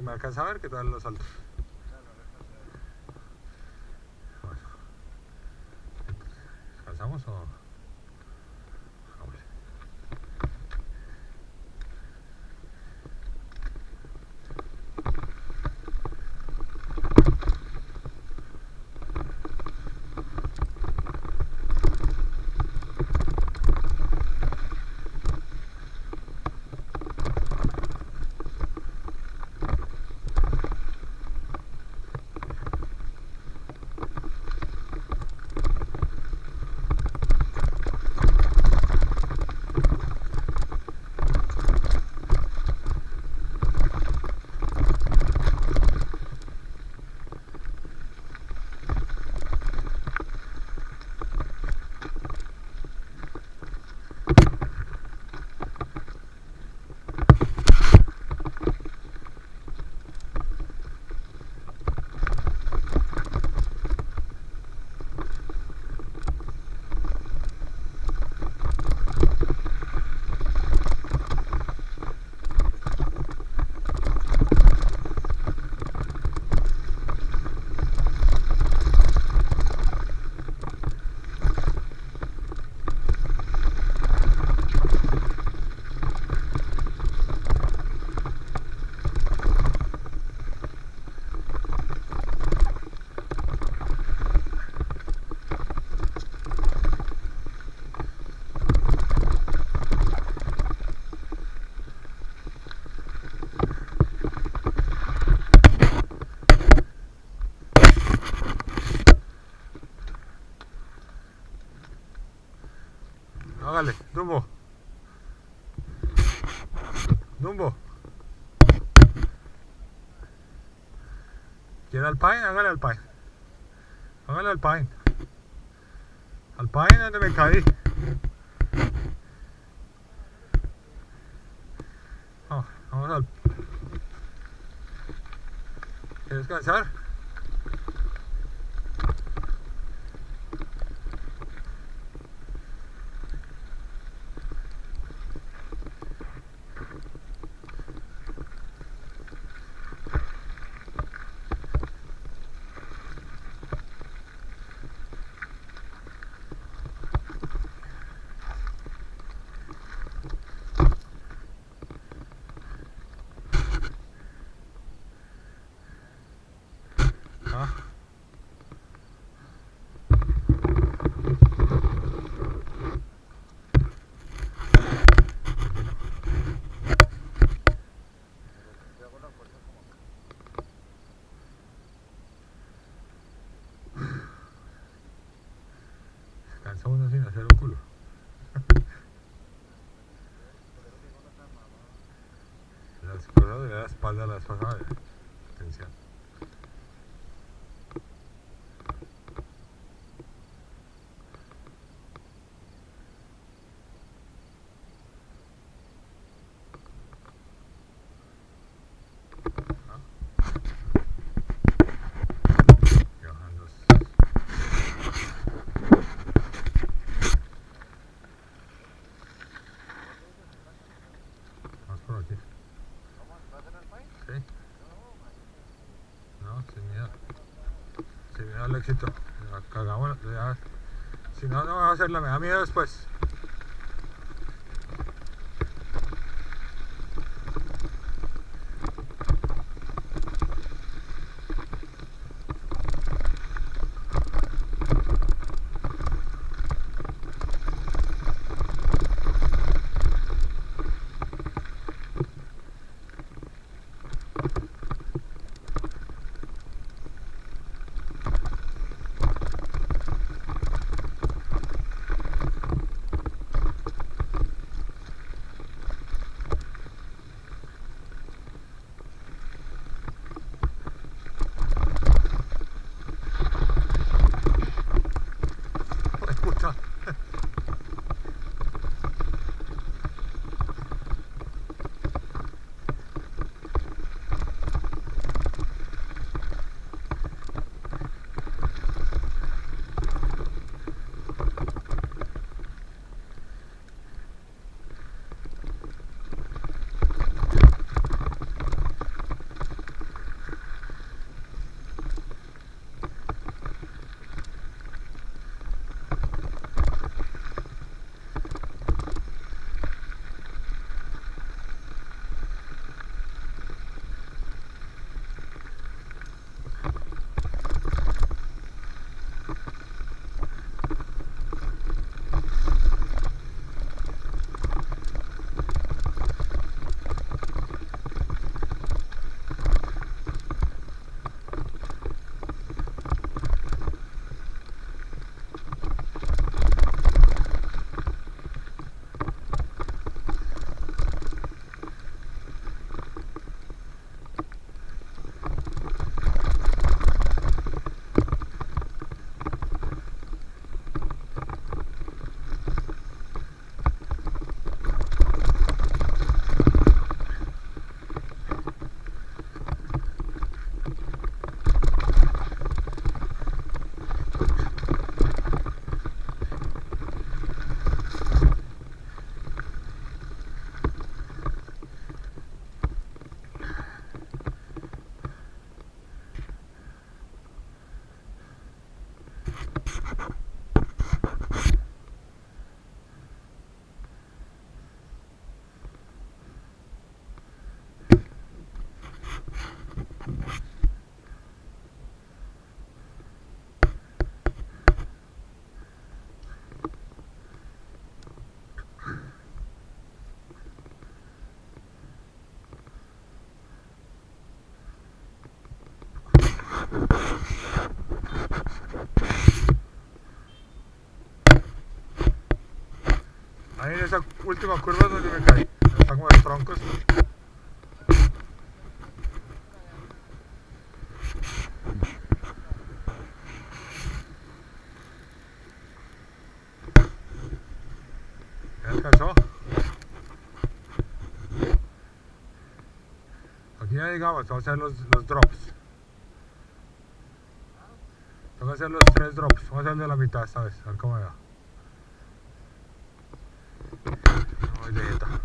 me alcanza a ver qué tal los saltos. Bueno, ¿alcanzamos o...? Vamos. Hágale, Dumbo. Dumbo. ¿Quiere Alpine? Hágale Alpine. Hágale Alpine. Alpine donde me caí. Oh, vamos al... ¿Quieres descansar? Ah. Cansa uno sin hacer un culo. Las cosas de la espalda las pasadas. Atención. Vamos por aquí. Sí. No, sin miedo. Sin miedo al éxito. Cagamos, ya. Si no, no va a hacerla. Me da miedo después. esa última curva es donde me caí. Están como los troncos. ¿Me alcanzó? Aquí ya llegamos, vamos a hacer los drops. Tengo que hacer los 3 drops. Vamos a hacer el de la mitad esta vez, a ver cómo va. Muy lenta.